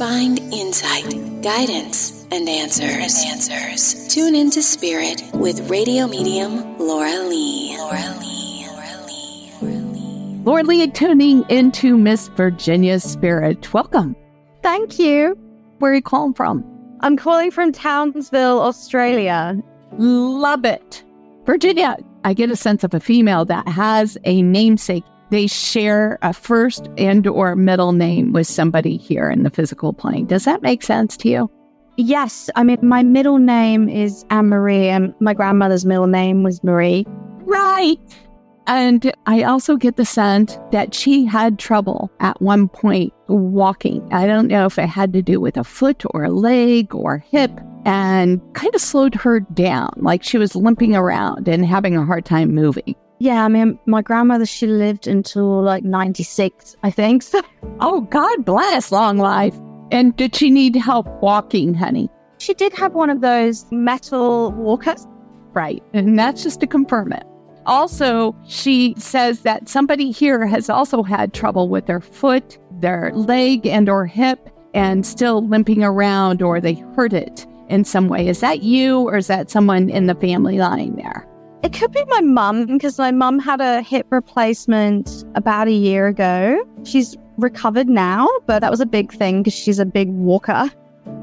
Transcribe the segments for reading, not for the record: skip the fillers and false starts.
Find insight, guidance, and answers. Tune into Spirit with radio medium Laura Lee. Laura Lee tuning into Miss Virginia's Spirit. Welcome. Thank you. Where are you calling from? I'm calling from Townsville, Australia. Love it. Virginia, I get a sense of a female that has a namesake. They share a first and or middle name with somebody here in the physical plane. Does that make sense to you? Yes. I mean, my middle name is Anne-Marie and my grandmother's middle name was Marie. Right. And I also get the sense that she had trouble at one point walking. I don't know if it had to do with a foot or a leg or hip, and kind of slowed her down, like she was limping around and having a hard time moving. Yeah, I mean, my grandmother, she lived until like 96, I think. So. Oh, God bless, long life. And did she need help walking, honey? She did have one of those metal walkers. Right, and that's just to confirm it. Also, she says that somebody here has also had trouble with their foot, their leg, and or hip, and still limping around, or they hurt it in some way. Is that you, or is that someone in the family line there? It could be my mum, because my mum had a hip replacement about a year ago. She's recovered now, but that was a big thing because she's a big walker.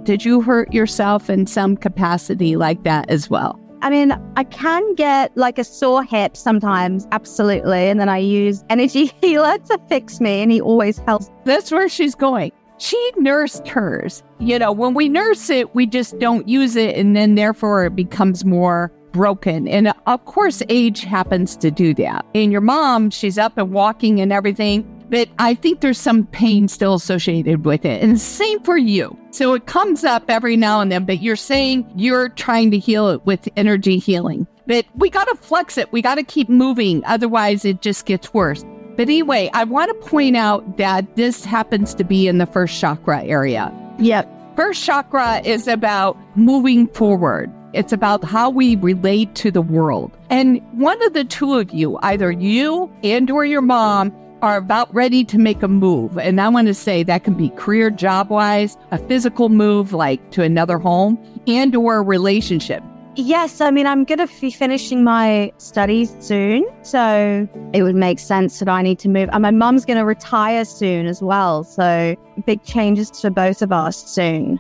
Did you hurt yourself in some capacity like that as well? I mean, I can get like a sore hip sometimes, absolutely. And then I use Energy Healer to fix me, and he always helps. That's where she's going. She nursed hers. You know, when we nurse it, we just don't use it, and then therefore it becomes more broken. And of course, age happens to do that. And your mom, she's up and walking and everything, but I think there's some pain still associated with it. And same for you. So it comes up every now and then, but you're saying you're trying to heal it with energy healing. But we got to flex it. We got to keep moving. Otherwise, it just gets worse. But anyway, I want to point out that this happens to be in the first chakra area. Yep. First chakra is about moving forward. It's about how we relate to the world. And one of the two of you, either you and or your mom, are about ready to make a move. And I want to say that can be career, job-wise, a physical move like to another home, and or a relationship. Yes, I mean, I'm going to be finishing my studies soon, so it would make sense that I need to move. And my mum's going to retire soon as well, so big changes to both of us soon.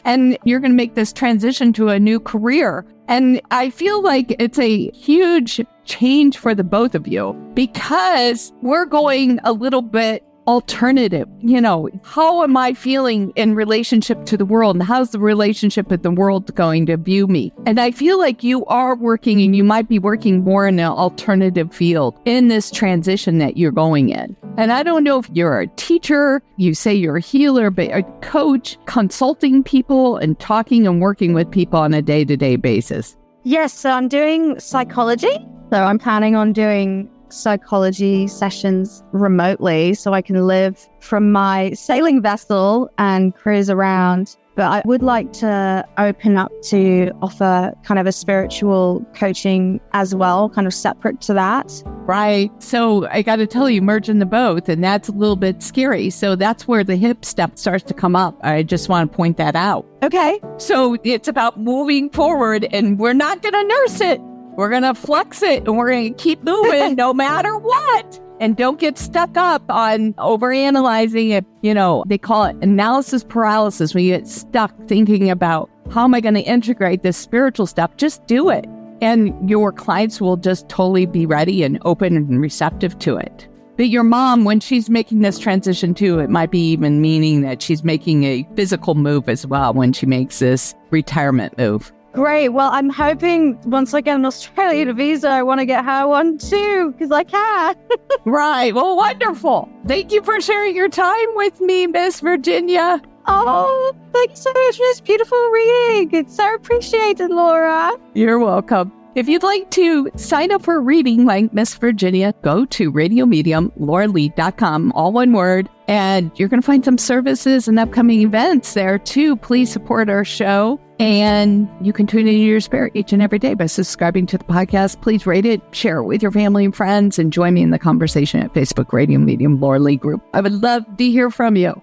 And you're going to make this transition to a new career. And I feel like it's a huge change for the both of you because we're going a little bit alternative. You know, how am I feeling in relationship to the world? And how's the relationship with the world going to view me? And I feel like you are working, and you might be working more in an alternative field in this transition that you're going in. And I don't know if you're a teacher, you say you're a healer, but a coach, consulting people and talking and working with people on a day-to-day basis. Yes, so I'm doing psychology. So I'm planning on doing psychology sessions remotely so I can live from my sailing vessel and cruise around. But I would like to open up to offer kind of a spiritual coaching as well, kind of separate to that. Right. So I got to tell you, merging the both, and that's a little bit scary. So that's where the hip step starts to come up. I just want to point that out. Okay. So it's about moving forward, and we're not going to nurse it. We're going to flex it, and we're going to keep moving no matter what. And don't get stuck up on overanalyzing it. You know, they call it analysis paralysis, when you get stuck thinking about how am I going to integrate this spiritual stuff? Just do it. And your clients will just totally be ready and open and receptive to it. But your mom, when she's making this transition too, it might be even meaning that she's making a physical move as well when she makes this retirement move. Great. Well, I'm hoping once I get an Australian visa, I want to get her one too, because I can. Right. Well, wonderful. Thank you for sharing your time with me, Miss Virginia. Oh, thank you so much for this beautiful reading. It's so appreciated, Laura. You're welcome. If you'd like to sign up for a reading like Miss Virginia, go to radiomediumlauralee.com, all one word, and you're going to find some services and upcoming events there too. Please support our show, and you can tune into your spirit each and every day by subscribing to the podcast. Please rate it, share it with your family and friends, and join me in the conversation at Facebook Radio Medium Laura Lee Group. I would love to hear from you.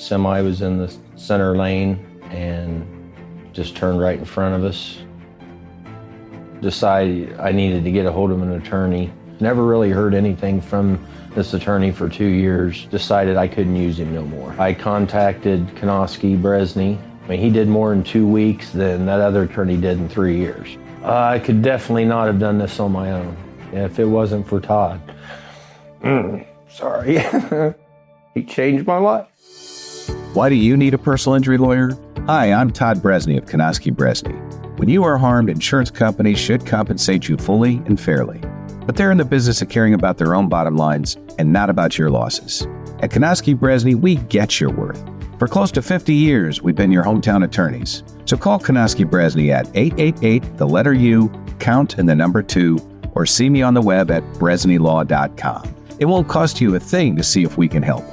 Semi was in the center lane and just turned right in front of us. Decided I needed to get a hold of an attorney. Never really heard anything from this attorney for 2 years. Decided I couldn't use him no more. I contacted Konoski Bresney. I mean, he did more in 2 weeks than that other attorney did in 3 years. I could definitely not have done this on my own if it wasn't for Todd. Sorry. He changed my life. Why do you need a personal injury lawyer? Hi, I'm Todd Bresney of Konoski Bresney. When you are harmed, insurance companies should compensate you fully and fairly. But they're in the business of caring about their own bottom lines and not about your losses. At Konoski Bresney, we get your worth. For close to 50 years, we've been your hometown attorneys. So call Konoski Bresney at 888, the letter U, count and the number 2, or see me on the web at bresneylaw.com. It won't cost you a thing to see if we can help.